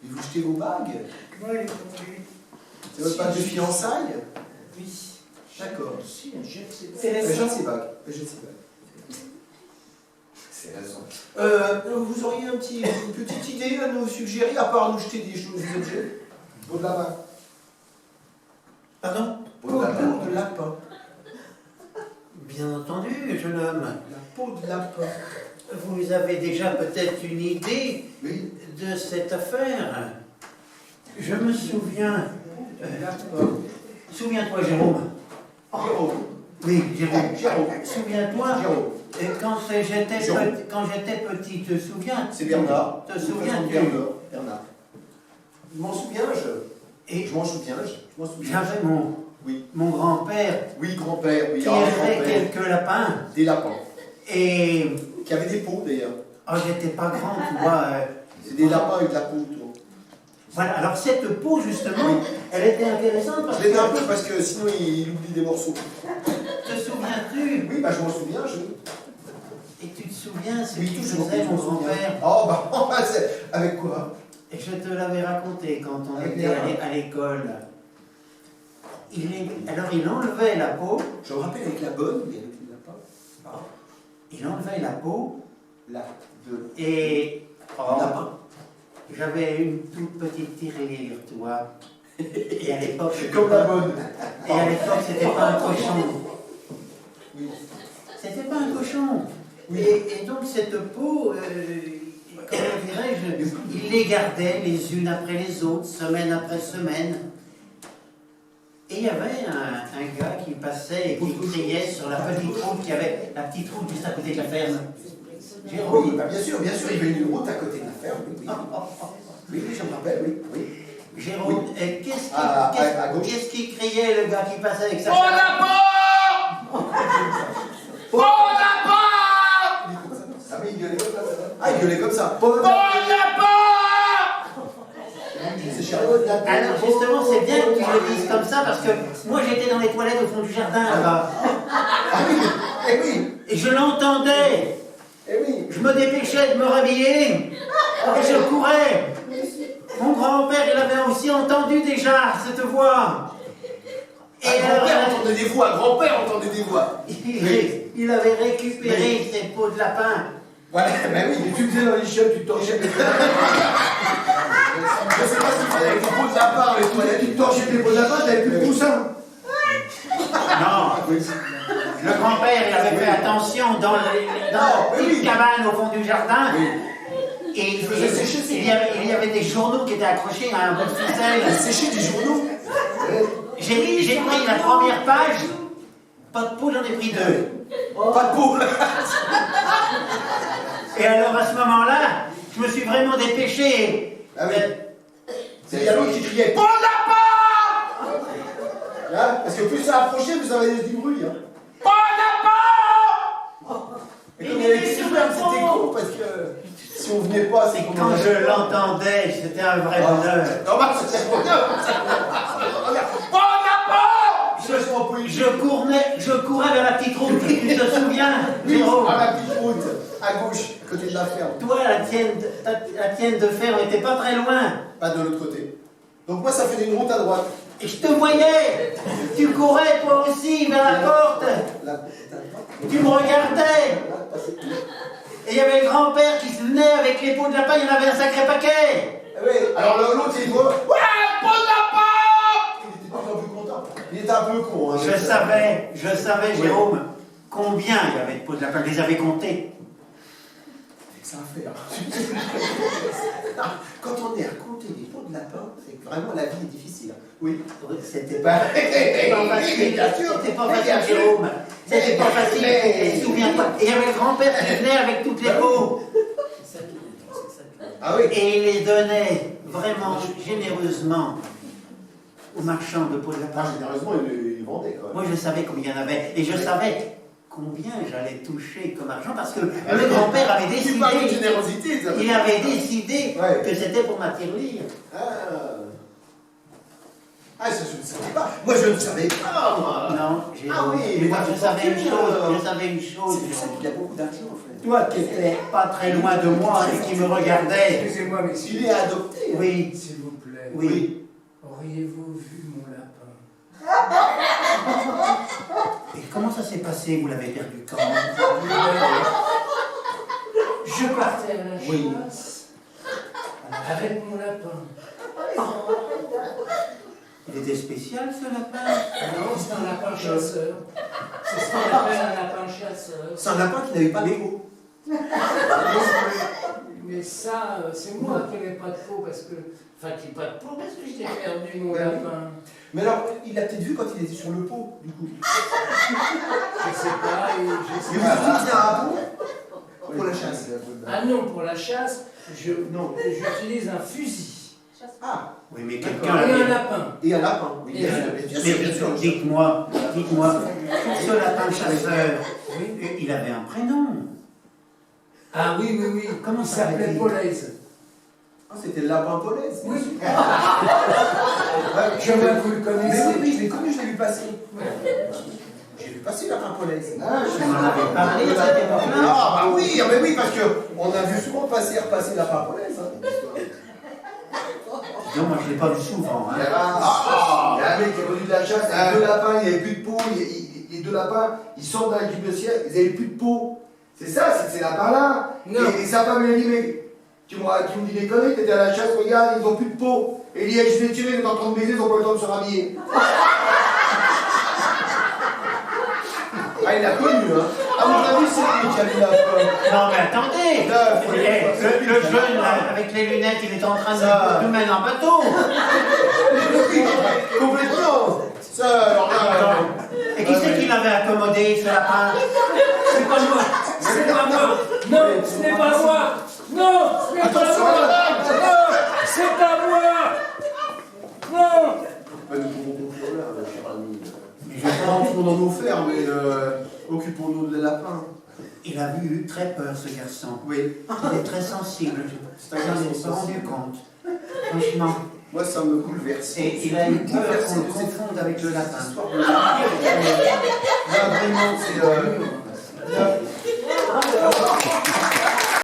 Et vous jetez vos bagues? Moi, elle est tombée. C'est votre bague de fiançailles? Oui. D'accord. Si, elle jette ses bagues. Elle C'est jette récent. ses bagues. Elle jette ses bagues. C'est raison. Vous auriez une petite idée à nous suggérer, à part nous jeter des choses, des objets? Peau de lapin. Pardon? Peau de lapin. Bien entendu, jeune homme. La peau de lapin. Vous avez déjà peut-être une idée Oui. de cette affaire. Je me souviens. Souviens-toi, Jérôme. Jérôme. Oui, Jérôme. Jérôme. Souviens-toi. Jérôme. Quand j'étais Jérôme. petit, te souviens? C'est Bernard. Te souviens-tu? Bernard. Je m'en souviens, Et je m'en souviens, je m'en souviens. j'avais Oui. mon grand-père Oui, grand-père, oui. qui Ah, avait grand-père. quelques lapins. Des lapins. Et Qui avaient des peaux, d'ailleurs. j'étais pas grand, tu vois. C'est des lapins avec de la peau autour. Voilà, alors cette peau, justement, elle était intéressante parce Je l'aide un que, peu parce que sinon il oublie des morceaux. te souviens-tu? Oui, bah je m'en souviens, Et tu te souviens ce Oui, qu'il tout faisait, mon grand-père? Oh, bah, avec quoi? Et je te l'avais raconté quand on Avec était les à l'école. Alors il enlevait la peau, Je me rappelle avec la bonne, mais avec les lapins. il enlevait la peau, Là, de et lapin. j'avais une toute petite tirelire, tu vois. Et à l'époque, c'était Comme la pas- bonne. Et à l'époque, c'était pas un cochon. Oui. C'était pas un cochon. Oui. Et donc cette peau, comment dirais-je, il les gardait les unes après les autres, semaine après semaine. Et il y avait un gars qui passait et qui criait sur la petite route qui avait la petite route juste à côté de la ferme. Oui, Jérôme, bah bien sûr, il y avait une route à côté de la ferme. Oui, oui, oui, je me rappelle, oui. Oui. Jérôme, À gauche. qu'est-ce qui criait le gars qui passait avec sa Oh la porte! Oh la porte! Il est comme ça. Ah, mais il gueulait comme ça. Ah, il gueulait comme ça. Oh la porte! C'est Charlotte. Alors justement, c'est bien que tu le dises comme ça parce que moi j'étais dans les toilettes au fond du jardin là-bas. Ah oui, eh oui, Et je l'entendais. eh oui. Je me dépêchais de me rhabiller et je courais. Mon grand-père, il avait aussi entendu déjà cette voix. Et Un grand-père entendait des voix, un grand-père entendait des voix. il avait récupéré ses peaux de lapin. Voilà, ben oui. Et tu faisais dans les chiottes, tu torchais les Je sais pas s'il fallait avec des peaux de lapin dans les toilettes. tu torchais les beaux lapins, t'avais plus de poussin. Non, le grand-père, il avait fait attention dans la petite cabane au fond du jardin. Et il y avait des journaux qui étaient accrochés à un bout de Il ficelle. séchait des journaux. J'ai pris la première page, pas de peau, j'en ai pris deux. Pas de peau. Et alors à ce moment-là, je me suis vraiment dépêché. Ah oui. C'est y a l'autre qui criait. Oh la porte! Hein, parce que plus ça approchait, plus ça faisait du bruit. Hein. Oh la porte! Et comme il y avait des superbes, c'était con parce que si on venait pas, c'est qu'on Quand en je avait pas. l'entendais, c'était un vrai bonheur. Non, bah, c'est pas bien. Oh la porte! Changement politique. Je courais vers la petite route, tu te souviens, Oui, Jérôme? à la petite route, à gauche, côté de la ferme. Toi, la tienne de fer n'était pas très loin. Pas de l'autre côté. Donc moi, ça faisait une route à droite. Et je te voyais. Tu courais toi aussi vers la porte. Là, Tu me regardais. Et il y avait le grand-père qui se venait avec les peaux de lapin, il y en avait un sacré paquet. oui. Alors l'autre, il voit. Ouais, oh la porte! Il était pas plus content. Il était un peu con. Hein, Je savais, Jérôme, combien il y avait de peaux de lapin. Je les avais comptés. C'est ça à faire. Quand on est à compter des peaux de lapin, c'est que vraiment la vie est difficile. Oui. C'était Bah, pas facile. bien sûr. C'était pas Mais bien facile, sûr. Jérôme. C'était pas facile. Mais- Et souviens-toi. Et il y avait le grand-père qui venait avec toutes les peaux. Ah oui. Et il les donnait vraiment généreusement aux marchands de peaux de lapin. Ah, généreusement, il vendait quand même. Moi, je savais combien il y en avait. Et je savais combien j'allais toucher comme argent parce que le grand-père avait Tu parles de décidé. générosité, ça. Il avait décidé Ouais. que c'était pour ma tirelire. Ah. Ah, ça, je ne savais pas. Moi, je ne savais pas, moi. Non, Ah oui, mais moi, je savais une chose, alors. je savais une chose. C'est pour ça qu'il a beaucoup d'argent, en fait. Toi qui étais pas très loin de moi et qui me regardais. Excusez-moi, Il messieurs. est adopté. Hein. Oui, S'il vous plaît. oui. Auriez-vous vu mon lapin? Et comment ça s'est passé? Vous l'avez perdu quand? Je partais à la Oui. chasse avec mon lapin. Il était spécial ce lapin? Non, c'est un lapin chasseur. C'est ce qu'on appelle un lapin chasseur. C'est un lapin qui n'avait pas de peau. Mais ça, c'est moi qui n'ai pas de peau parce que. Enfin, qui n'ai pas de peau parce que je t'ai perdu mon lapin. Mais alors, il l'a peut-être vu quand il était sur le pot, du coup. Je sais pas, et je sais Mais vous pas. utilisez un pot pour la chasse. Ah non, pour la chasse, j'utilise un fusil. Ah, Oui, mais Et quelqu'un un l'avait... lapin. et un lapin. Oui, Et bien un- sûr, bien sûr, Mais bien sûr. dites-moi, ce lapin chasseur, Oui. il avait un prénom. Ah oui, oui, oui. Comment il ça s'appelait s'appelait? Polaise. Ah, c'était le lapin polaise. Oui. Ouais, Je vois que vous le Mais connaissez. oui, oui, je l'ai connu, je l'ai vu passer. Ouais. J'ai vu passer le lapin polaise. Tu m'en avais parlé à cette époque-là. Ah, bah oui, ah, mais oui, parce qu'on a vu souvent passer et repasser le lapin polaise. Hein. Non, moi je ne l'ai pas vu souvent. Il y Hein. a un mec qui est revenu de la chasse, il y a deux lapins, il n'y avait plus de peau, les deux lapins, ils sortent dans l'équipe de ciel, ils n'avaient plus de peau. C'est ça, c'est ces lapins-là. Non. Et sa femme lui a dit, mais tu me dis des conneries, t'étais à la chasse, regarde, ils n'ont plus de peau. Et il dit, je vais tirer, ils sont en train de baiser, ils n'ont pas le temps de se rhabiller. Ah, il l'a connu, hein. À mon avis, c'est lui qui a vu la femme. Non, mais attendez. Là, faut- Le jeune, là, avec les lunettes, il est en train de nous mener en bateau. Complètement. Ça, alors là. Et qui c'est qui l'avait accommodé, ce lapin? C'est pas moi. C'est pas moi. Non, ce n'est pas moi. Non, ce n'est pas Attention, moi. madame. Non, c'est pas moi. Non. Nous pouvons conclure là, cher ami. Mais Je rentrons dans nos fermes et occupons-nous des lapins. il a eu très peur, ce garçon. Oui. Il est très sensible. C'est un Je garçon n'en ai pas rendu sensible. compte. Franchement. Moi, ça me bouleverse. Et il a eu peur Bouleversé qu'on le de cette confonde avec le lapin. histoire de lapin. Là, vraiment, c'est.